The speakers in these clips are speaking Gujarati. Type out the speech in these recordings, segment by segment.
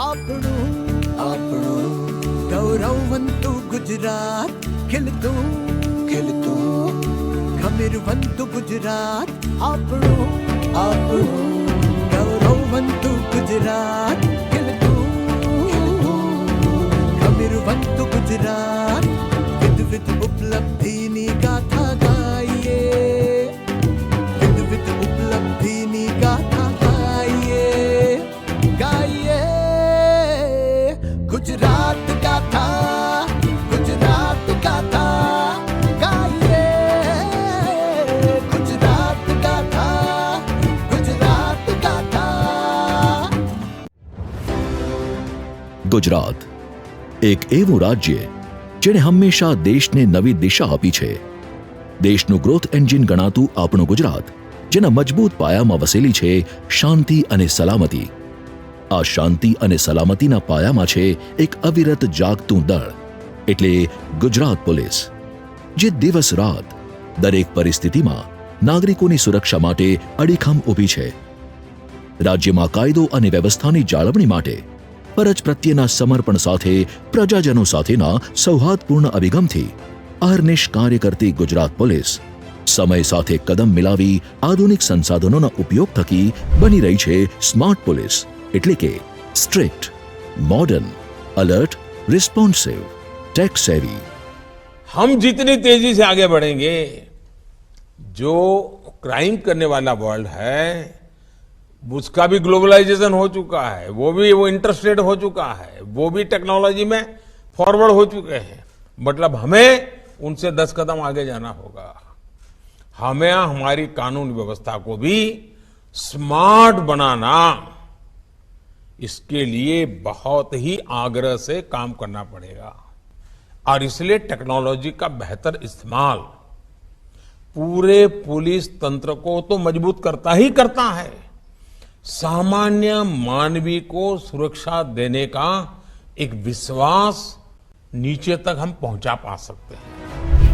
આપણું ગૌરવવંતું ગુજરાત, ખીલતું ખમીરવંતું ગુજરાત, આપણું ગૌરવવંતું ગુજરાત, ખીલતું ખમીરવંતું ગુજરાત, વિવિધ ઉપલબ્ધિની ગાથા ગાઈએ, વિવિધ ઉપલબ્ધિની ગાથા ગાઈએ, ગુજરાત ગાથા, ગુજરાત ગાથા ગાઈએ, ગુજરાત ગાથા, ગુજરાત ગાથા. ગુજરાત એક એવું રાજ્ય જેણે હંમેશા દેશને નવી દિશા આપી છે. દેશનું ગ્રોથ એન્જિન ગણાતું આપણું ગુજરાત, જેના મજબૂત પાયામાં વસેલી છે શાંતિ અને સલામતી. આ શાંતિ અને સલામતીના પાયામાં છે એક અવિરત જાગતું દળ, એટલે ગુજરાત પોલીસ, જે દિવસ રાત દરેક પરિસ્થિતિમાં નાગરિકોની સુરક્ષા માટે અડીખમ ઊભી છે. રાજ્યમાં કાયદો અને વ્યવસ્થાની જાળવણી માટે ફરજ પ્રત્યેના સમર્પણ સાથે પ્રજાજનો સાથેના સૌહાર્દપૂર્ણ અભિગમથી અહર્નિશ કાર્ય કરતી ગુજરાત પોલીસ સમય સાથે કદમ મિલાવી આધુનિક સંસાધનોના ઉપયોગ થકી બની રહી છે સ્માર્ટ પોલીસ, એટલે કે strict, modern, alert, responsive, tech savvy. हम जितनी तेजी से आगे बढ़ेंगे, जो क्राइम करने वाला वर्ल्ड है उसका भी ग्लोबलाइजेशन हो चुका है, वो इंटरेस्टेड हो चुका है, वो भी टेक्नोलॉजी में फॉरवर्ड हो चुके हैं. मतलब हमें उनसे 10 कदम आगे जाना होगा. हमें हमारी कानून व्यवस्था को भी स्मार्ट बनाना, इसके लिए बहुत ही आग्रह से काम करना पड़ेगा. और इसलिए टेक्नोलॉजी का बेहतर इस्तेमाल पूरे पुलिस तंत्र को तो मजबूत करता ही करता है, सामान्य मानवी को सुरक्षा देने का एक विश्वास नीचे तक हम पहुंचा पा सकते हैं.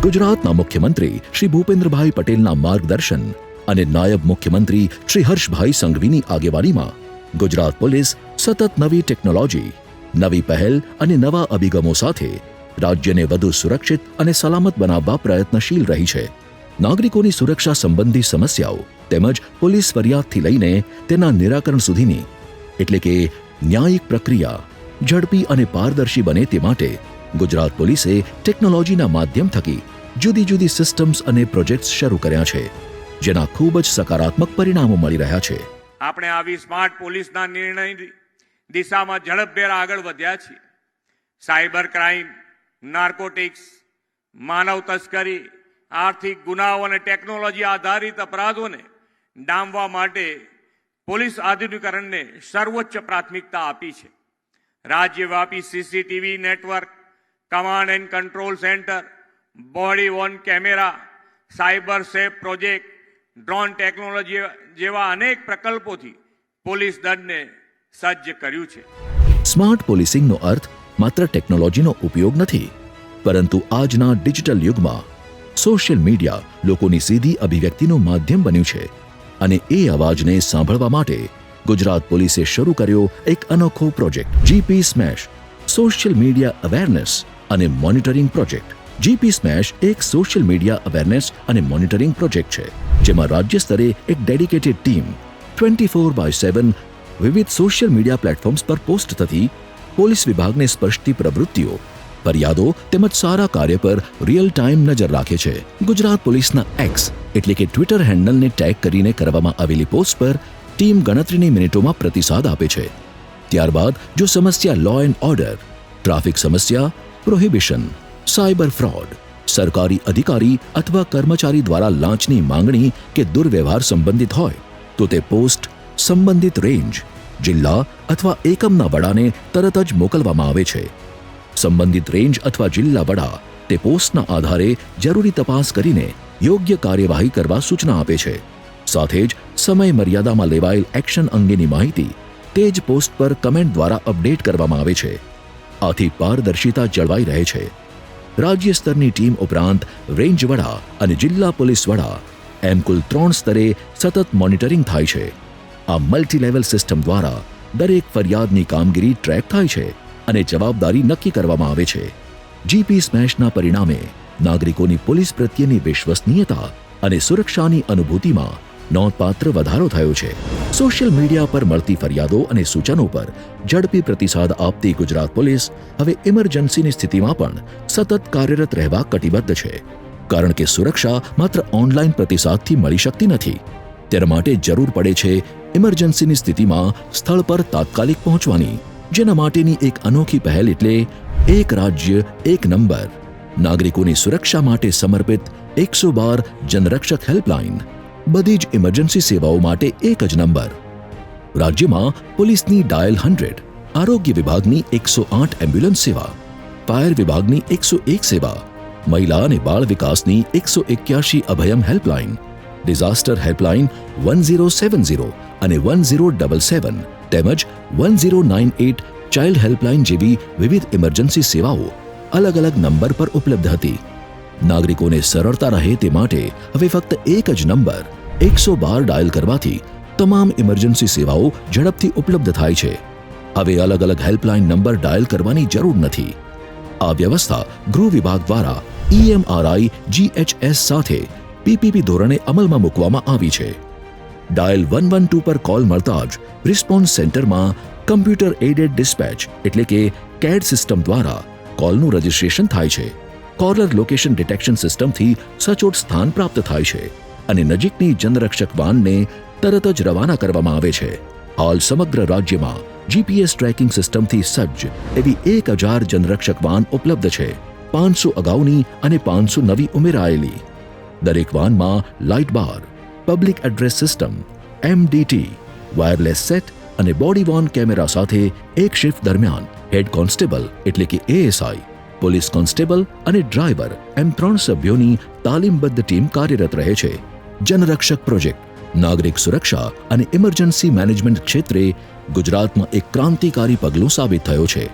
ગુજરાતના મુખ્યમંત્રી શ્રી ભૂપેન્દ્રભાઈ પટેલના માર્ગદર્શન અને નાયબ મુખ્યમંત્રી શ્રી હર્ષભાઈ સંઘવીની આગેવાનીમાં ગુજરાત પોલીસ સતત નવી ટેકનોલોજી, નવી પહેલ અને નવા અભિગમો સાથે રાજ્યને વધુ સુરક્ષિત અને સલામત બનાવવા પ્રયત્નશીલ રહી છે. નાગરિકોની સુરક્ષા સંબંધી સમસ્યાઓ તેમજ પોલીસ ફરિયાદથી લઈને તેના નિરાકરણ સુધીની, એટલે કે ન્યાયિક પ્રક્રિયા ઝડપી અને પારદર્શી બને તે માટે ગુજરાત પોલીસે ટેકનોલોજીના માધ્યમ થકી જુદી જુદી સિસ્ટમ્સ અને પ્રોજેક્ટ્સ શરૂ કર્યા છે, જેના ખૂબ જ સકારાત્મક પરિણામો મળી રહ્યા છે. આપણે આવી સ્માર્ટ પોલીસના નિર્ણયની દિશામાં ઝડપભેર આગળ વધ્યા છીએ. સાયબર ક્રાઇમ, નાર્કોટિક્સ, માનવ તસ્કરી, આર્થિક ગુનાઓ અને ટેકનોલોજી આધારિત અપરાધોને ડામવા માટે પોલીસ આધુનિકરણને સર્વોચ્ચ પ્રાથમિકતા આપી છે. રાજ્યવ્યાપી CCTV network, command and control centre, body worn camera, cyber safe project, drone technology જેવા અનેક પ્રકલ્પોથી પોલીસ દળને સજ્જ કર્યું છે. સ્માર્ટ પોલીસિંગનો અર્થ માત્ર ટેકનોલોજીનો ઉપયોગ નથી, પરંતુ આજના ડિજિટલ યુગમાં સોશિયલ મીડિયા લોકોની સીધી અભિવ્યક્તિનું માધ્યમ બન્યું છે, અને એ અવાજને સાંભળવા માટે ગુજરાત પોલીસે શરૂ કર્યો એક અનોખો project, GP smash, social media awareness અને મોનિટરિંગ પ્રોજેક્ટ. જીપી સ્મેશ એક સોશિયલ મીડિયા અવેરનેસ અને મોનિટરિંગ પ્રોજેક્ટ છે, જેમાં રાજ્ય સ્તરે એક ડેડિકેટેડ ટીમ 24/7 વિવિધ સોશિયલ મીડિયા પ્લેટફોર્મ્સ પર પોસ્ટ થતી પોલીસ વિભાગને સ્પર્શતી પ્રવૃત્તિઓ, ફરિયાદો તેમજ સારા કાર્ય પર રિયલ ટાઈમ નજર રાખે છે. ગુજરાત પોલીસના એક્સ એટલે કે ટ્વિટર હેન્ડલને ટેગ કરીને કરવામાં આવેલી પોસ્ટ પર ટીમ ગણતરીની મિનિટોમાં પ્રતિસાદ આપે છે. ત્યારબાદ જો સમસ્યા લો એન્ડ ઓર્ડર, ટ્રાફિક સમસ્યા, પ્રોહિબિશન, સાયબર ફ્રોડ, સરકારી અધિકારી અથવા કર્મચારી દ્વારા લાંચની માંગણી કે દુર્વ્યવહાર સંબંધિત હોય તો તે પોસ્ટ સંબંધિત રેન્જ, જિલ્લા અથવા એકમના વડાને તરત જ મોકલવામાં આવે છે. સંબંધિત રેન્જ અથવા જિલ્લા વડા તે પોસ્ટના આધારે જરૂરી તપાસ કરીને યોગ્ય કાર્યવાહી કરવા સૂચના આપે છે. સાથે જ સમય મર્યાદામાં લેવાયેલ એક્શન અંગેની માહિતી તે જ પોસ્ટ પર કમેન્ટ દ્વારા અપડેટ કરવામાં આવે છે. આથી પારદર્શિતા જળવાઈ રહે છે. રાજ્ય સ્તરની ટીમ ઉપરાંત રેન્જ વડા અને જિલ્લા પોલીસ વડા એમ કુલ 3 સ્તરે સતત મોનિટરિંગ થાય છે. આ મલ્ટી લેવલ સિસ્ટમ દ્વારા દરેક ફરિયાદની કામગીરી ટ્રેક થાય છે અને જવાબદારી નક્કી કરવામાં આવે છે. જીપી સ્મેશના પરિણામે નાગરિકોની પોલીસ પ્રત્યેની વિશ્વસનીયતા અને સુરક્ષાની અનુભૂતિમાં નોંધપાત્ર વધારો થયો છે. સોશિયલ મીડિયા પર મળતી ફરિયાદો અને સૂચનો પર ઝડપી પ્રતિસાદ આપતી ગુજરાત પોલીસ હવે ઇમરજન્સીની સ્થિતિમાં પણ સતત કાર્યરત રહેવા કટિબદ્ધ છે. કારણ કે સુરક્ષા માત્ર ઓનલાઈન પ્રતિસાદથી મળી શકતી નથી. તેના માટે જરૂર પડે છે ઇમરજન્સીની સ્થિતિમાં સ્થળ પર તાત્કાલિક પહોંચવાની. જેના માટેની એક અનોખી પહેલ એટલે એક રાજ્ય એક નંબર, નાગરિકોની સુરક્ષા માટે સમર્પિત 112 જનરક્ષક હેલ્પલાઇન. બધી જ ઇમરજન્સી સેવાઓ માટે એક જ નંબર. રાજ્યમાં પોલીસની ડાયલ 100, આરોગ્ય વિભાગની 108 એમ્બ્યુલન્સ સેવા, ફાયર વિભાગની 101 સેવા, મહિલા અને બાળ વિકાસની 181 અભયમ હેલ્પલાઇન, ડિઝાસ્ટર હેલ્પલાઇન 1070 અને 1077 તેમજ 1098 ચાઇલ્ડ હેલ્પલાઇન જેવી વિવિધ ઇમરજન્સી સેવાઓ અલગ અલગ નંબર પર ઉપલબ્ધ હતી. નાગરિકોને સરળતા રહે તે માટે હવે ફક્ત એક જ નંબર 112 ડાયલ કરવાથી તમામ ઇમરજન્સી સેવાઓ ઝડપથી ઉપલબ્ધ થાય છે. હવે અલગ અલગ હેલ્પલાઇન નંબર ડાયલ કરવાની જરૂર નથી. આ વ્યવસ્થા ગૃહ વિભાગ દ્વારા EMRI GHS સાથે PPP ધોરણે અમલમાં મૂકવામાં આવી છે. ડાયલ 112 પર કોલ મળતા જ રિસ્પોન્સ સેન્ટરમાં કમ્પ્યુટર એડેડ ડિસ્પેચ એટલે કે CAD સિસ્ટમ દ્વારા કોલનું રજિસ્ટ્રેશન થાય છે. કોલર લોકેશન ડિટેક્શન સિસ્ટમથી સચોટ સ્થાન પ્રાપ્ત થાય છે અને નજીકની જનરક્ષક વાનને તરત જ રવાના કરવામાં આવે છે. હાલ સમગ્ર રાજ્યમાં GPS ટ્રેકિંગ સિસ્ટમથી સજ્જ એવી 1000 જનરક્ષક વાન ઉપલબ્ધ છે. 500 અગાઉની અને 500 નવી ઉમેરાયેલી. દરેક વાનમાં light bar, public address system, MDT, wireless set અને બોડી વોર્ન કેમેરા સાથે એક શિફ્ટ દરમિયાન હેડ કોન્સ્ટેબલ એટલે કે ASI, પોલીસ કોન્સ્ટેબલ અને ડ્રાઈવર એમ 3 સભ્યોની તાલીમબદ્ધ ટીમ કાર્યરત રહે છે. જનરક્ષક પ્રોજેક્ટ નાગરિક સુરક્ષા અને ઇમરજન્સી મેનેજમેન્ટ ક્ષેત્રે ગુજરાતમાં એક ક્રાંતિકારી પગલું સાબિત થયો છે.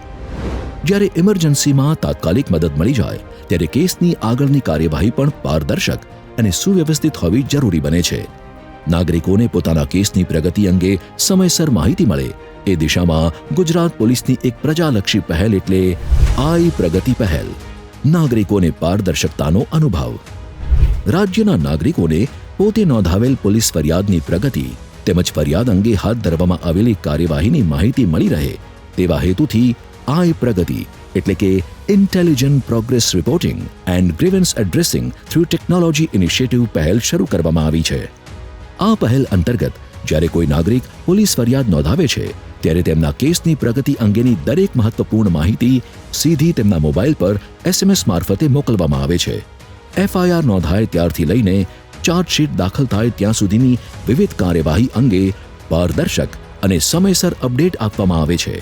જ્યારે ઇમરજન્સીમાં તાત્કાલિક મદદ મળી જાય ત્યારે કેસની આગળની કાર્યવાહી પણ પારદર્શક અને સુવ્યવસ્થિત હોવી જરૂરી બને છે. નાગરિકોને પોતાના કેસની પ્રગતિ અંગે સમયસર માહિતી મળે એ દિશામાં ગુજરાત પોલીસની એક પ્રજાલક્ષી પહેલ એટલે આઈ પ્રગતિ પહેલ. નાગરિકોને પારદર્શકતાનો અનુભવ. રાજ્યના નાગરિકોને પોતે નોંધાવેલ પોલીસ ફરિયાદની પ્રગતિ તેમજ ફરિયાદ અંગે હાથ ધરવામાં આવેલી કાર્યવાહીની માહિતી મળી રહે તેવા હેતુથી આઈ પ્રગતિ એટલે કે intelligent progress reporting and grievance addressing through technology initiative પહેલ શરૂ કરવામાં આવી છે. આ પહેલ અંતર્ગત જ્યારે કોઈ નાગરિક પોલીસ ફરિયાદ નોંધાવે છે ત્યારે તેમના કેસની પ્રગતિ અંગેની દરેક મહત્વપૂર્ણ માહિતી સીધી તેમના મોબાઈલ પર SMS મારફતે મોકલવામાં આવે છે. FIR નોંધાય ત્યારથી લઈને ચાર્જશીટ દાખલ થાય ત્યાં સુધીની વિવિધ કાર્યવાહી અંગે પારદર્શક અને સમયસર અપડેટ આપવામાં આવે છે.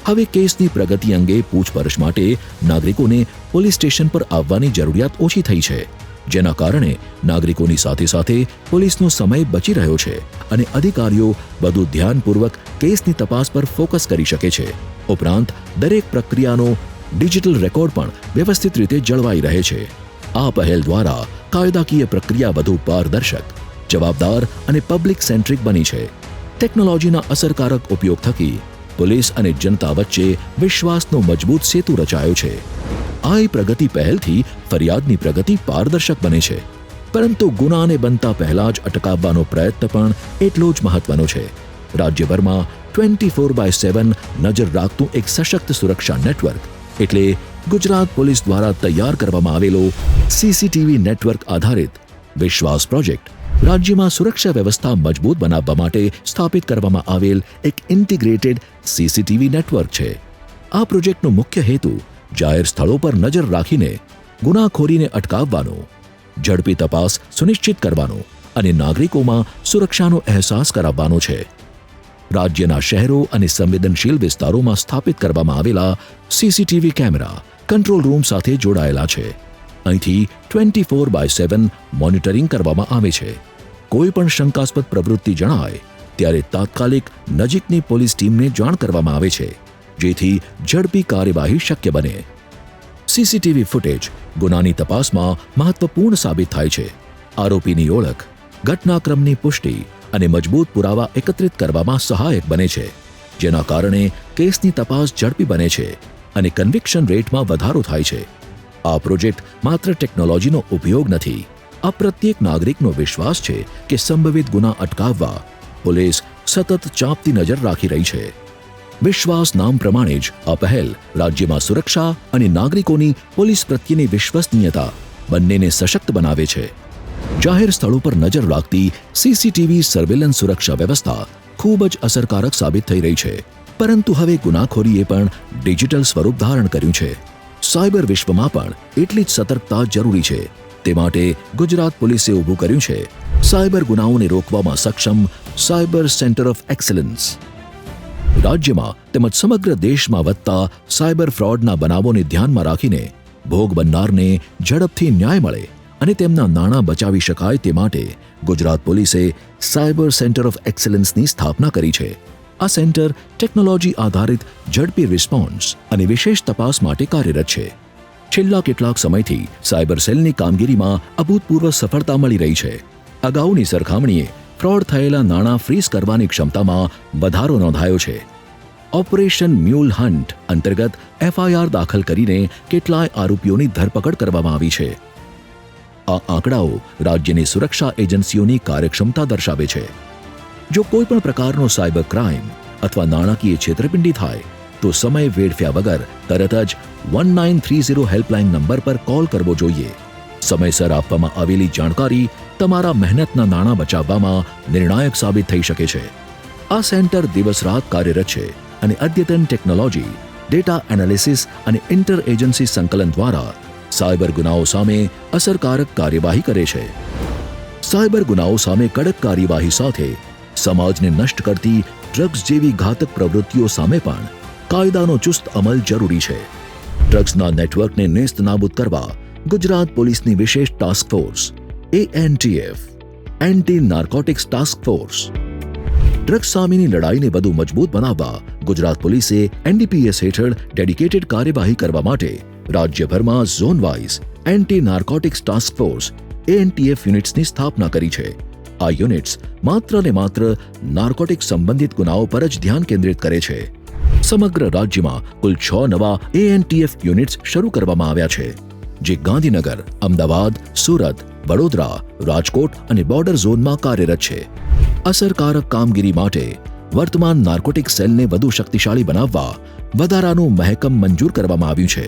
હવે કેસની પ્રગતિ અંગે પૂછપરછ માટે નાગરિકોને પોલીસ સ્ટેશન પર આવવાની જરૂરિયાત ઓછી થઈ છે. જેના કારણે નાગરિકોની સાથે સાથે પોલીસનો સમય બચી રહ્યો છે અને અધિકારીઓ વધુ ધ્યાનપૂર્વક કેસની તપાસ પર ફોકસ કરી શકે છે. ઉપરાંત દરેક પ્રક્રિયાનો ડિજિટલ રેકોર્ડ પણ વ્યવસ્થિત રીતે જળવાઈ રહે છે. આ પહેલ દ્વારા કાયદાકીય પ્રક્રિયા વધુ પારદર્શક, જવાબદાર અને પબ્લિક સેન્ટ્રિક બની છે. ટેકનોલોજીના અસરકારક ઉપયોગ થકી પોલીસ અને જનતા વચ્ચે વિશ્વાસનો મજબૂત સેતુ રચાયો છે. આ પ્રગતિ પહેલથી ફરિયાદની પ્રગતિ પારદર્શક બને છે, પરંતુ ગુનાને બનતા પહેલા જ અટકાવવાનો પ્રયત્ન પણ એટલો જ મહત્વનો છે. રાજ્યભરમાં 24/7 નજર રાખતું એક સશક્ત સુરક્ષા નેટવર્ક એટલે ગુજરાત પોલીસ દ્વારા તૈયાર કરવામાં આવેલો CCTV નેટવર્ક આધારિત વિશ્વાસ પ્રોજેક્ટ રાજ્યમાં સુરક્ષા વ્યવસ્થા મજબૂત બનાવવા માટે સ્થાપિત કરવામાં આવેલ એક ઇન્ટિગ્રેટેડ CCTV નેટવર્ક છે. આ પ્રોજેક્ટનો મુખ્ય હેતુ જાહેર સ્થળો પર નજર રાખીને ગુનાખોરીને અટકાવવાનો, ઝડપી તપાસ સુનિશ્ચિત કરવાનો અને નાગરિકોમાં સુરક્ષાનો અહેસાસ કરાવવાનો છે. રાજ્યના શહેરો અને સંવેદનશીલ વિસ્તારોમાં સ્થાપિત કરવામાં આવેલા CCTV કેમેરા કંટ્રોલ રૂમ સાથે જોડાયેલા છે. અહીંથી 24/7 મોનિટરિંગ કરવામાં આવે છે. કોઈ પણ શંકાસ્પદ પ્રવૃત્તિ જણાય ત્યારે તાત્કાલિક નજીકની પોલીસ ટીમને જાણ કરવામાં આવે છે, જેથી ઝડપી કાર્યવાહી શક્ય બને. CCTV ફૂટેજ ગુનાની તપાસમાં મહત્વપૂર્ણ સાબિત થાય છે. આરોપીની ઓળખ, ઘટનાક્રમની પુષ્ટિ અને મજબૂત પુરાવા એકત્રિત કરવામાં સહાયક બને છે. જેના કારણે કેસની તપાસ ઝડપી બને છે અને કન્વિક્શન રેટમાં વધારો થાય છે. આ પ્રોજેક્ટ માત્ર ટેકનોલોજીનો ઉપયોગ નથી, આ પ્રત્યેક નાગરિકનો વિશ્વાસ છે કે સંભવિત ગુના અટકાવવા પોલીસ સતત ચાંપતી નજર રાખી રહી છે. વિશ્વાસ નામ પ્રમાણે જ આ પહેલ રાજ્યમાં સુરક્ષા અને નાગરિકોની પોલીસ પ્રત્યેની વિશ્વસનીયતા બંનેને સશક્ત બનાવે છે. જાહેર સ્થળો પર નજર રાખતી સીસીટીવી સર્વેલન્સ સુરક્ષા વ્યવસ્થા ખૂબ જ અસરકારક સાબિત થઈ રહી છે. પરંતુ હવે ગુનાખોરીએ પણ ડિજિટલ સ્વરૂપ ધારણ કર્યું છે. સાયબર વિશ્વમાં પણ એટલી જ સતર્કતા જરૂરી છે. તે માટે ગુજરાત પોલીસે ઊભું કર્યું છે સાયબર ગુનાઓને રોકવામાં સક્ષમ સાયબર સેન્ટર ઓફ એક્સલન્સ. રાજ્યમાં તેમજ સમગ્ર દેશમાં વધતા સાયબર ફ્રોડના બનાવોને ધ્યાનમાં રાખીને ભોગ બનનારને ઝડપથી ન્યાય મળે અને તેમના નાણાં બચાવી શકાય તે માટે ગુજરાત પોલીસે સાયબર સેન્ટર ઓફ એક્સલન્સની સ્થાપના કરી છે. આ સેન્ટર ટેકનોલોજી આધારિત ઝડપી રિસ્પોન્સ અને વિશેષ તપાસ માટે કાર્યરત છે. છેલ્લા કેટલાક સમયથી સાયબર સેલની કામગીરીમાં અભૂતપૂર્વ સફળતા મળી રહી છે. અગાઉની સરખામણીએ ફ્રોડ થયેલા નાણાં ફ્રીઝ કરવાની ક્ષમતામાં વધારો નોંધાયો છે. ઓપરેશન મ્યુલ હન્ટ અંતર્ગત એફઆઈઆર દાખલ કરીને કેટલાય આરોપીઓની ધરપકડ કરવામાં આવી છે. આ આંકડાઓ રાજ્યની સુરક્ષા એજન્સીઓની કાર્યક્ષમતા દર્શાવે છે. જો કોઈ પણ પ્રકારનો સાયબર ક્રાઇમ અથવા નાણાકીય છેતરપિંડી થાય તો સમય વેડફ્યા વગર તરત જ 1930 હેલ્પલાઇન નંબર પર કોલ કરવો જોઈએ. સમયસર આપવામાં આવેલી જાણકારી તમારા મહેનતના નાણાં બચાવવામાં નિર્ણાયક સાબિત થઈ શકે છે. આ સેન્ટર દિવસ રાત કાર્યરત છે અને અદ્યતન ટેકનોલોજી, ડેટા એનાલિસિસ અને ઇન્ટર એજન્સી સંકલન દ્વારા સાયબર ગુનાઓ સામે અસરકારક કાર્યવાહી કરે છે. સાયબર ગુનાઓ સામે કડક કાર્યવાહી સાથે સમાજને નષ્ટ કરતી ડ્રગ્સ જેવી ઘાતક પ્રવૃત્તિઓ સામે પણ કાયદાનો ચુસ્ત અમલ જરૂરી છે. ડ્રગ્સના નેટવર્કને નેસ્તનાબૂદ કરવા ગુજરાત પોલીસની વિશેષ task force ANTF anti narcotics task force. Drugs સામેની લડાઈને વધુ મજબૂત બનાવવા ગુજરાત પોલીસે NDPS હેઠળ ડેડિકેટેડ કાર્યવાહી કરવા માટે રાજ્યભરમાં zone wise anti narcotics task force ANTF યુનિટ્સની સ્થાપના કરી છે. આ યુનિટ્સ માત્ર ને માત્ર નાર્કોટિક સંબંધિત ગુનાઓ પર જ ધ્યાન કેન્દ્રિત કરે છે. સમગ્ર રાજ્યમાં કુલ 6 નવા ANTF યુનિટ્સ શરૂ કરવામાં આવ્યા છે, જે ગાંધીનગર, અમદાવાદ, સુરત, વડોદરા, રાજકોટ અને બોર્ડર ઝોનમાં કાર્યરત છે. અસરકારક કામગીરી માટે વર્તમાન નાર્કોટિક સેલને વધુ શક્તિશાળી બનાવવા વધારાનું મહેકમ મંજૂર કરવામાં આવ્યું છે.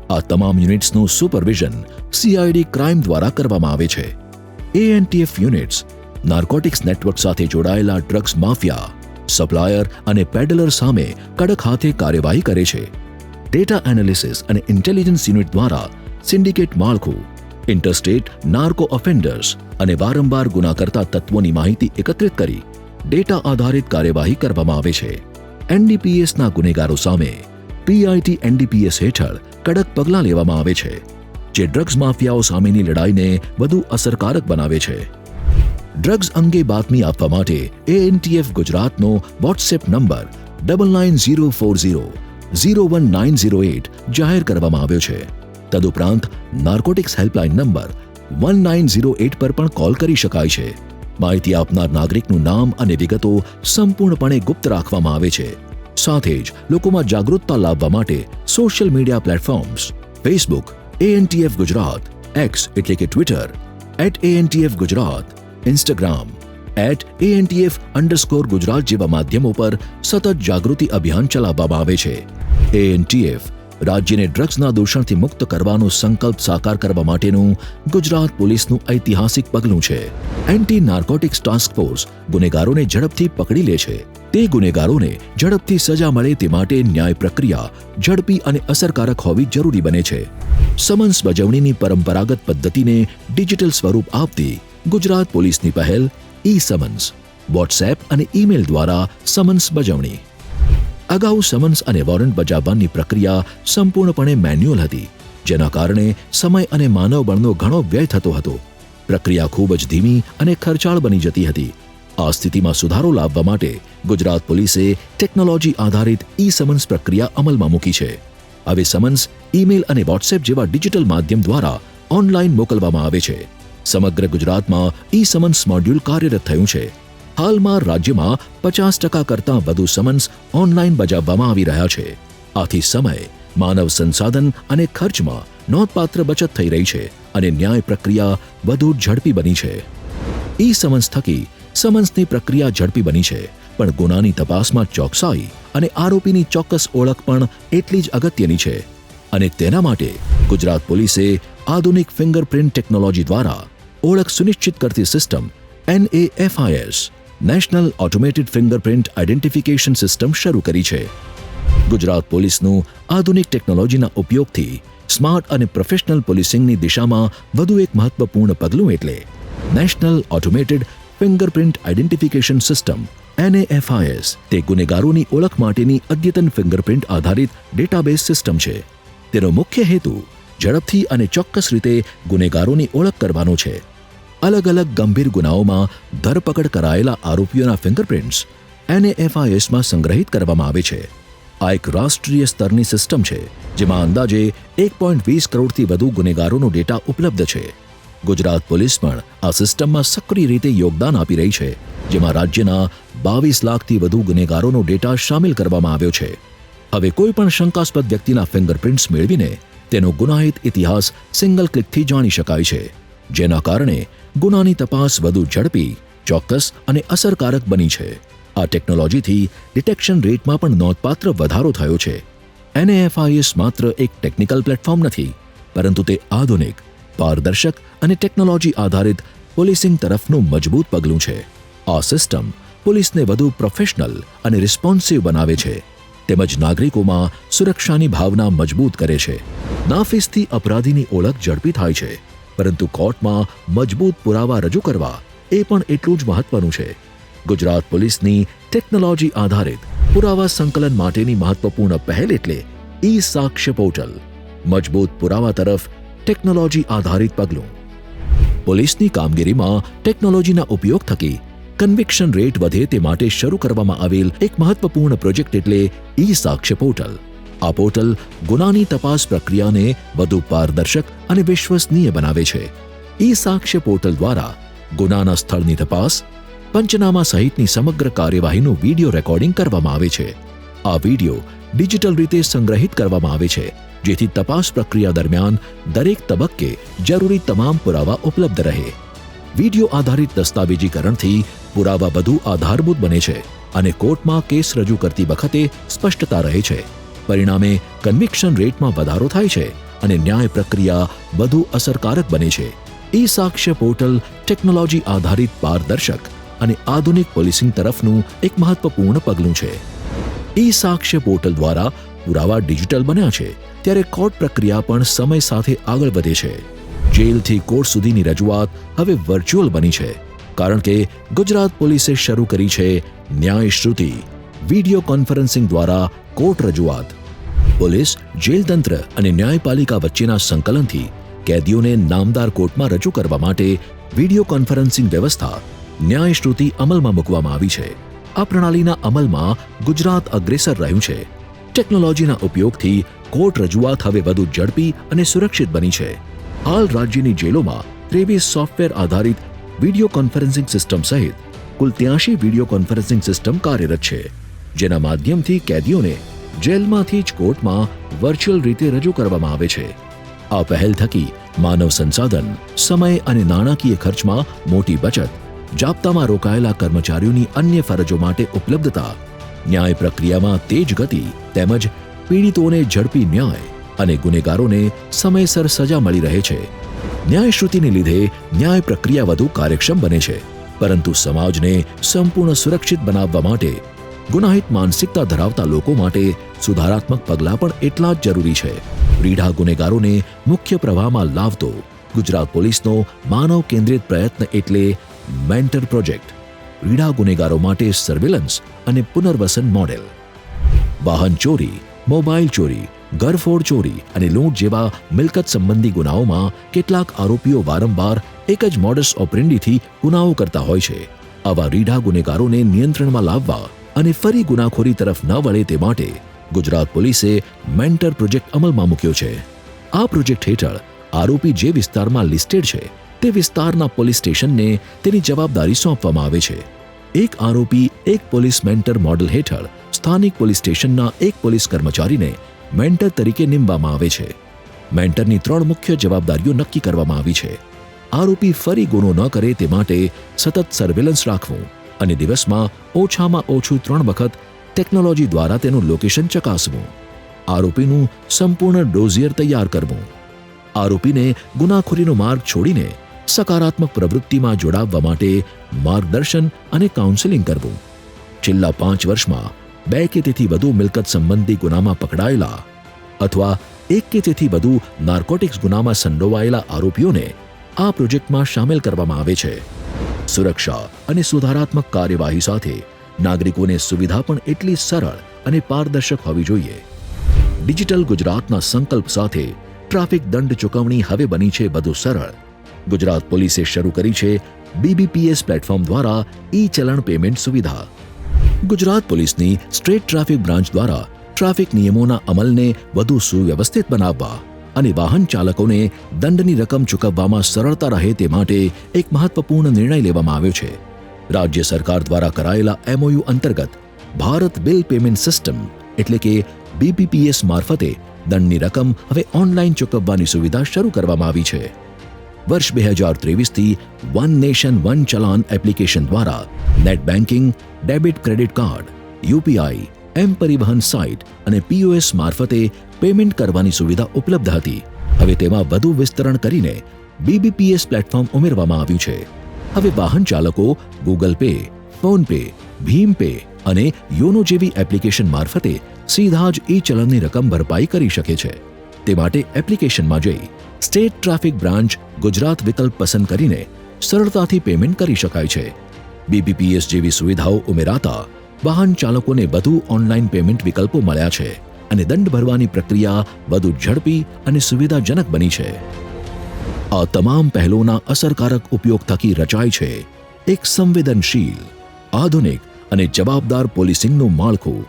આ તમામ યુનિટ્સનું સુપરવિઝન CID ક્રાઇમ દ્વારા કરવામાં આવે છે. ANTF યુનિટ્સ નાર્કોટિક્સ નેટવર્ક સાથે જોડાયેલા ડ્રગ્સ માફિયા, સપ્લાયર અને પેડલર સામે કડક હાથે કાર્યવાહી કરે છે. ડેટા એનાલિસિસ અને ઇન્ટેલિજન્સ યુનિટ દ્વારા સિન્ડિકેટ માળખું, ઇન્ટરસ્ટેટ નાર્કો ઓફેન્ડર્સ અને વારંવાર ગુના કરતા તત્વોની માહિતી એકત્રિત કરી ડેટા આધારિત કાર્યવાહી કરવામાં આવે છે. NDPSના ગુનેગારો સામે PIT NDPS હેઠળ કડક પગલાં લેવામાં આવે છે, જે ડ્રગ્સ માફિયાઓ સામેની લડાઈને વધુ અસરકારક બનાવે છે. ડ્રગ્સ અંગે બાતમી આપવા માટે ANTF ગુજરાતનો વોટ્સએપ નંબર 9904001908 જાહેર કરવામાં આવ્યો છે. તદુપરાંત નાર્કોટિક્સ હેલ્પલાઇન નંબર 1908 પર પણ કોલ કરી શકાય છે. માહિતી આપનાર નાગરિકનું નામ અને વિગતો સંપૂર્ણપણે ગુપ્ત રાખવામાં આવે છે. સાથે જ લોકોમાં જાગૃતતા લાવવા માટે social media platforms Facebook ANTF Gujarat, X એટલે કે ટ્વિટર @ANTF ગુજરાત, ઇન્સ્ટાગ્રામ @ANTF_ગુજરાત જેવા માધ્યમો પર સતત જાગૃતિ અભિયાન ચલાવવામાં આવે છે. ANTF રાજ્યને ડ્રગ્સના દૂષણથી મુક્ત કરવાનો સંકલ્પ સાકાર કરવા માટેનું ગુજરાત પોલીસનું ઐતિહાસિક પગલું છે. એન્ટી નાર્કોટિક્સ ટાસ્ક ફોર્સ ગુનેગારોને ઝડપથી પકડી લે છે. તે ગુનેગારોને ઝડપથી સજા મળે તે માટે ન્યાય પ્રક્રિયા ઝડપી અને અસરકારક હોવી જરૂરી બને છે. સમન્સ બજવણીની પરંપરાગત પદ્ધતિને ડિજિટલ સ્વરૂપ આપતી ગુજરાત પોલીસની પહેલ સમન્સ, વોટ્સએપ અને ઈમેલ દ્વારા સમન્સ બજવણી. અગાઉ સમન્સ અને વોરંટ બજાવવાની પ્રક્રિયા સંપૂર્ણપણે મેન્યુઅલ હતી, જેના કારણે સમય અને માનવબળનો ઘણો વ્યય થતો હતો. પ્રક્રિયા ખૂબ જ ધીમી અને ખર્ચાળ બની જતી હતી. આ સ્થિતિમાં સુધારો લાવવા માટે ગુજરાત પોલીસે ટેકનોલોજી આધારિત સમન્સ પ્રક્રિયા અમલમાં મૂકી છે. હવે સમન્સ ઈમેલ અને વોટ્સએપ જેવા ડિજિટલ માધ્યમ દ્વારા ઓનલાઈન મોકલવામાં આવે છે. સમગ્ર ગુજરાતમાં સમન્સ મોડ્યુલ કાર્યરત થયું છે. હાલમાં રાજ્યમાં 50% કરતાં વધુ સમન્સ ઓનલાઈન બજાવવામાં આવી રહ્યા છે. આથી સમય, માનવ સંસાધન અને ખર્ચમાં નોંધપાત્ર બચત થઈ રહી છે અને ન્યાય પ્રક્રિયા વધુ ઝડપી બની છે. ઈ સમન્સ થકી સમન્સની પ્રક્રિયા ઝડપી બની છે, પણ ગુનાની તપાસમાં ચોકસાઈ અને આરોપીની ચોક્કસ ઓળખ પણ એટલી જ અગત્યની છે. અને તેના માટે ગુજરાત પોલીસે આધુનિક ફિંગરપ્રિન્ટ ટેકનોલોજી દ્વારા ઓળખ સુનિશ્ચિત કરતી system NAFIS national automated fingerprint identification system શરૂ કરી છે. ગુજરાત પોલીસનું આધુનિક ટેકનોલોજીના ઉપયોગથી સ્માર્ટ અને પ્રોફેશનલ પોલીસિંગની દિશામાં વધુ એક મહત્વપૂર્ણ પગલું એટલે national automated fingerprint identification system NAFIS તે ગુનેગારોની ઓળખ માટેની અદ્યતન ફિંગરપ્રિન્ટ આધારિત ડેટાબેઝ સિસ્ટમ છે. તેનો મુખ્ય હેતુ ઝડપથી અને ચોક્કસ રીતે ગુનેગારોની ઓળખ કરવાનો છે. અલગ અલગ ગંભીર ગુનાઓમાં ધરપકડ કરાયેલા આરોપીઓના ફિંગરપ્રિન્ટ્સ NAFISમાં સંગ્રહિત કરવામાં આવે છે. આ એક રાષ્ટ્રીય સ્તરની સિસ્ટમ છે, જેમાં અંદાજે 1.20 કરોડથી વધુ ગુનેગારોનો ડેટા ઉપલબ્ધ છે. ગુજરાત પોલીસ પણ આ સિસ્ટમમાં સક્રિય રીતે યોગદાન આપી રહી છે, જેમાં રાજ્યના 22 લાખથી વધુ ગુનેગારોનો ડેટા સામેલ કરવામાં આવ્યો છે. હવે કોઈ પણ શંકાસ્પદ વ્યક્તિના ફિંગરપ્રિન્ટ્સ મેળવીને તેનો ગુનાહિત ઇતિહાસ સિંગલ ક્લિકથી જાણી શકાય છે, જેના કારણે ગુનાની તપાસ વધુ ઝડપી, ચોક્કસ અને અસરકારક બની છે. આ ટેકનોલોજીથી ડિટેક્શન રેટમાં પણ નોંધપાત્ર વધારો થયો છે. NAFIS માત્ર એક ટેકનિકલ પ્લેટફોર્મ નથી, પરંતુ તે આધુનિક, પારદર્શક અને ટેકનોલોજી આધારિત પોલીસિંગ તરફનું મજબૂત પગલું છે. આ સિસ્ટમ પોલીસને વધુ પ્રોફેશનલ અને રિસ્પોન્સિવ બનાવે છે, તેમજ નાગરિકોમાં સુરક્ષાની ભાવના મજબૂત કરે છે. નાફિસથી અપરાધીની ઓળખ ઝડપી થાય છે, પરંતુ કોર્ટમાં મજબૂત પુરાવા રજૂ કરવા એ પણ એટલું જ મહત્વનું છે. ગુજરાત પોલીસની ટેકનોલોજી આધારિત પુરાવા સંકલન માટેની મહત્વપૂર્ણ પહેલ એટલે ઈ સાક્ષ્ય પોર્ટલ. મજબૂત પુરાવા તરફ ટેકનોલોજી આધારિત પગલું. પોલીસની કામગીરીમાં ટેકનોલોજીના ઉપયોગ થકી કન્વિક્શન રેટ વધે તે માટે શરૂ કરવામાં આવેલ એક મહત્વપૂર્ણ પ્રોજેક્ટ એટલે ઈ સાક્ષ્ય પોર્ટલ. આ પોર્ટલ ગુનાની તપાસ પ્રક્રિયાને વધુ પારદર્શક અને વિશ્વસનીય બનાવે છે. ઈ સાક્ષ્ય પોર્ટલ દ્વારા ગુનાના સ્થળની તપાસ, પંચનામા સહિતની સમગ્ર કાર્યવાહીનું વિડીયો રેકોર્ડિંગ કરવામાં આવે છે. આ વિડીયો ડિજિટલ રીતે સંગ્રહિત કરવામાં આવે છે, જેથી તપાસ પ્રક્રિયા દરમિયાન દરેક તબક્કે જરૂરી તમામ પુરાવા ઉપલબ્ધ રહે. વિડીયો આધારિત દસ્તાવેજીકરણથી પુરાવા વધુ આધારભૂત બને છે અને કોર્ટમાં કેસ રજૂ કરતી વખતે સ્પષ્ટતા રહે છે. પરિણામે કન્વિક્શન રેટમાં વધારો થાય છે અને ન્યાય પ્રક્રિયા વધુ અસરકારક બને છે. ઈ સાક્ષ્ય પોર્ટલ ટેકનોલોજી આધારિત પારદર્શક અને આધુનિક પોલીસિંગ તરફનું એક મહત્વપૂર્ણ પગલું છે. ઈ સાક્ષ્ય પોર્ટલ દ્વારા પુરાવા ડિજિટલ બન્યા છે, ત્યારે કોર્ટ પ્રક્રિયા પણ સમય સાથે આગળ વધે છે. જેલથી કોર્ટ સુધીની રજૂઆત હવે વર્ચ્યુઅલ બની છે, કારણ કે ગુજરાત પોલીસે શરૂ કરી છે ન્યાય શ્રુતિ વિડીયો કોન્ફરન્સિંગ દ્વારા કોર્ટ રજૂઆત. પોલીસ, જેલ તંત્ર અને ન્યાયપાલિકા વચ્ચેના સંકલનથી કેદીઓને નામદાર કોર્ટમાં રજૂ કરવા માટે વિડીયો કોન્ફરન્સિંગ વ્યવસ્થા ન્યાય શ્રુતિ અમલમાં મૂકવામાં આવી છે. આ પ્રણાલીના અમલમાં ગુજરાત અગ્રેસર રહ્યું છે. ટેકનોલોજીના ઉપયોગથી કોર્ટ રજૂઆત હવે વધુ ઝડપી અને સુરક્ષિત બની છે. હાલ રાજ્યની જેલોમાં 23 સોફ્ટવેર આધારિત વિડીયો કોન્ફરન્સિંગ સિસ્ટમ સહિત કુલ 83 વિડીયો કોન્ફરન્સિંગ સિસ્ટમ કાર્યરત છે, જેના માધ્યમથી કેદીઓને જેલમાંથી જ કોર્ટમાં વર્ચ્યુઅલ રીતે રજૂ કરવામાં આવે છે. આ પહેલ થકી માનવ સંસાધન, સમય અને નાણાકીય ખર્ચમાં મોટી બચત, જાપ્તામાં રોકાયેલા કર્મચારીઓની અન્ય ફરજો માટે ઉપલબ્ધતા, ન્યાય પ્રક્રિયામાં તેજ ગતિ તેમજ પીડિતોને ઝડપી ન્યાય અને ગુનેગારોને સમયસર સજા મળી રહે છે. ન્યાયશ્રુતિને લીધે ન્યાય પ્રક્રિયા વધુ કાર્યક્ષમ બને છે, પરંતુ સમાજને સંપૂર્ણ સુરક્ષિત બનાવવા માટે ગુનાહિત માનસિકતા ધરાવતા લોકો માટે સુધારાત્મક પગલાં પણ એટલા જ જરૂરી છે. રીઢા ગુનેગારોને મુખ્ય પ્રવાહમાં લાવતો ગુજરાત પોલીસનો માનવ કેન્દ્રિત પ્રયત્ન એટલે મેન્ટર પ્રોજેક્ટ. રીઢા ગુનેગારો માટે સર્વેલન્સ અને પુનર્વસન મોડેલ. વાહન ચોરી, મોબાઈલ ચોરી, ઘરફોડ ચોરી અને લૂંટ જેવા મિલકત સંબંધી ગુનાઓમાં કેટલાક આરોપીઓ વારંવાર એક જ મોડસ ઓપરેન્ડીથી ગુનાઓ કરતા હોય છે. આવા રીઢા ગુનેગારોને નિયંત્રણમાં લાવવા અને ફરી ગુનાખોરી તરફ ન વળે તે માટે ગુજરાત પોલીસે મેન્ટર પ્રોજેક્ટ અમલમાં મૂક્યો છે. આ પ્રોજેક્ટ હેઠળ આરોપી જે વિસ્તારમાં લિસ્ટેડ છે તે વિસ્તારના પોલીસ સ્ટેશનને તેની જવાબદારી સોંપવામાં આવે છે. એક આરોપી એક પોલીસ મેન્ટર મોડેલ હેઠળ સ્થાનિક પોલીસ સ્ટેશનના એક પોલીસ કર્મચારીને મેન્ટર તરીકે નીમવામાં આવે છે. મેન્ટરની 3 મુખ્ય જવાબદારીઓ નક્કી કરવામાં આવી છે. આરોપી ફરી ગુનો ન કરે તે માટે સતત સર્વેલન્સ રાખવું અને દિવસમાં ઓછામાં ઓછું 3 વખત ટેકનોલોજી દ્વારા તેનું લોકેશન ચકાસવું. આરોપીનું સંપૂર્ણ ડોઝિયર તૈયાર કરવું. આરોપીને ગુનાખોરીનો માર્ગ છોડીને સકારાત્મક પ્રવૃત્તિમાં જોડાવવા માટે માર્ગદર્શન અને કાઉન્સેલિંગ કરવું. છેલ્લા 5 વર્ષમાં 2 કે તેથી વધુ મિલકત સંબંધી ગુનામાં પકડાયેલા અથવા 1 કે તેથી વધુ નાર્કોટિક્સ ગુનામાં સંડોવાયેલા આરોપીઓને આ પ્રોજેક્ટમાં સામેલ કરવામાં આવે છે. સુરક્ષા અને સુધારાત્મક કાર્યવાહી સાથે નાગરિકોને સુવિધા પણ એટલી સરળ અને પારદર્શક હોવી જોઈએ. ડિજિટલ ગુજરાતના સંકલ્પ સાથે ટ્રાફિક દંડ ચૂકવણી હવે બની છે વધુ સરળ. ગુજરાત પોલીસે શરૂ કરી છે BBPS પ્લેટફોર્મ દ્વારા ઈ-ચલણ પેમેન્ટ સુવિધા. ગુજરાત પોલીસની સ્ટેટ ટ્રાફિક બ્રાન્ચ દ્વારા ટ્રાફિક નિયમોના અમલને વધુ સુવ્યવસ્થિત બનાવવા અને વાહન ચાલકોને દંડની રકમ ચૂકવવામાં સરળતા રહે તે માટે એક મહત્વપૂર્ણ નિર્ણય લેવામાં આવ્યો છે. રાજ્ય સરકાર દ્વારા કરાયેલા MOU અંતર્ગત ભારત બિલ પેમેન્ટ સિસ્ટમ એટલે કે BBPS મારફતે દંડની રકમ હવે ઓનલાઈન ચૂકવવાની સુવિધા શરૂ કરવામાં આવી છે. વર્ષ 2023થી વન નેશન વન ચલાન એપ્લિકેશન દ્વારા net banking, debit credit card, UPI, પરિવહન સાઇટ અને POS મારફતે પેમેન્ટ કરવાની સુવિધા ઉપલબ્ધ હતી. હવે તેમાં વધુ વિસ્તરણ કરીને BBPS પ્લેટફોર્મ ઉમેરવામાં આવ્યું છે. હવે વાહન ચાલકો ગૂગલ પે, ફોન પે, ભીમ પે અને યોનો જેવી એપ્લિકેશન મારફતે સીધા જ ઈ-ચલણની રકમ ભરપાઈ કરી શકે છે. તે માટે એપ્લિકેશનમાં જઈ સ્ટેટ ટ્રાફિક બ્રાન્ચ ગુજરાત વિકલ્પ પસંદ કરીને સરળતાથી પેમેન્ટ કરી શકાય છે. BBPS જેવી સુવિધાઓ ઉમેરાતા વાહન ચાલકોને વધુ ઓનલાઈન પેમેન્ટ વિકલ્પો મળ્યા છે અને દંડ ભરવાની પ્રક્રિયા વધુ ઝડપી અને સુવિધાજનક બની છે. આ તમામ પહેલોના અસરકારક ઉપયોગ થકી રચાય છે એક સંવેદનશીલ, આધુનિક અને જવાબદાર પોલીસિંગનું માળખું.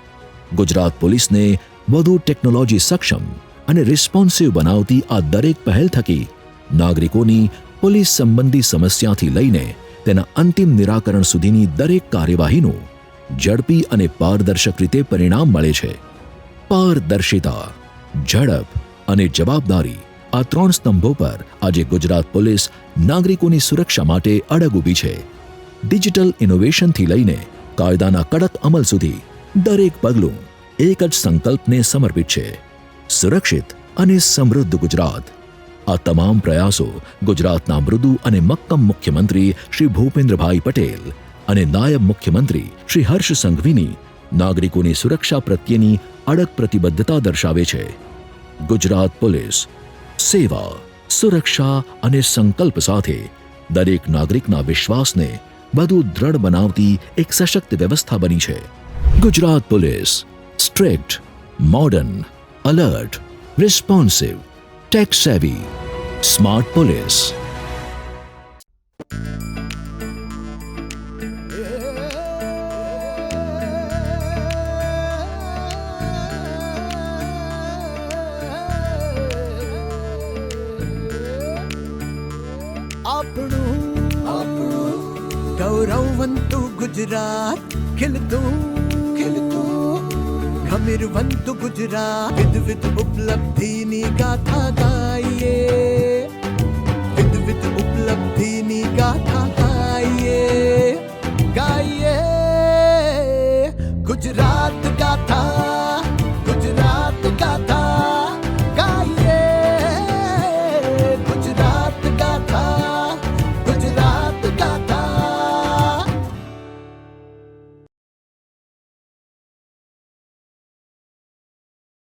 ગુજરાત પોલીસને વધુ ટેકનોલોજી સક્ષમ અને રિસ્પોન્સિવ બનાવતી આ દરેક પહેલ થકી નાગરિકોની પોલીસ સંબંધી સમસ્યાથી લઈને તેના અંતિમ નિરાકરણ સુધીની દરેક કાર્યવાહીનું ઝડપી અને પારદર્શક રીતે પરિણામ મળે છે. પારદર્શિતા, ઝડપ અને જવાબદારી આ 3 સ્તંભો પર આજે ગુજરાત પોલીસ નાગરિકોની સુરક્ષા માટે અડગ ઊભી છે. ડિજિટલ ઇનોવેશનથી લઈને કાયદાના કડક અમલ સુધી દરેક પગલું એક જ સંકલ્પને સમર્પિત છે: સુરક્ષિત અને સમૃદ્ધ ગુજરાત. આ તમામ પ્રયાસો ગુજરાતના મૃદુ અને મક્કમ મુખ્યમંત્રી શ્રી ભૂપેન્દ્રભાઈ પટેલ અને નાયબ મુખ્યમંત્રી શ્રી હર્ષ સંઘવીની નાગરિકોની સુરક્ષા પ્રત્યેની અડગ પ્રતિબદ્ધતા દર્શાવે છે. ગુજરાત પોલીસ સેવા, સુરક્ષા અને સંકલ્પ સાથે દરેક નાગરિકના વિશ્વાસને વધુ દ્રઢ બનાવતી એક સશક્ત વ્યવસ્થા બની છે. Gujarat police strict, modern, alert, responsive, tech savvy, smart police. આપણું ગૌરવવંતુ ગુજરાત ખીલતું ખમીરવંતુ ગુજરાત વિવિધ ઉપલબ્ધિની ગાથા ગાઈએ, વિવિધ ઉપલબ્ધિની ગાથા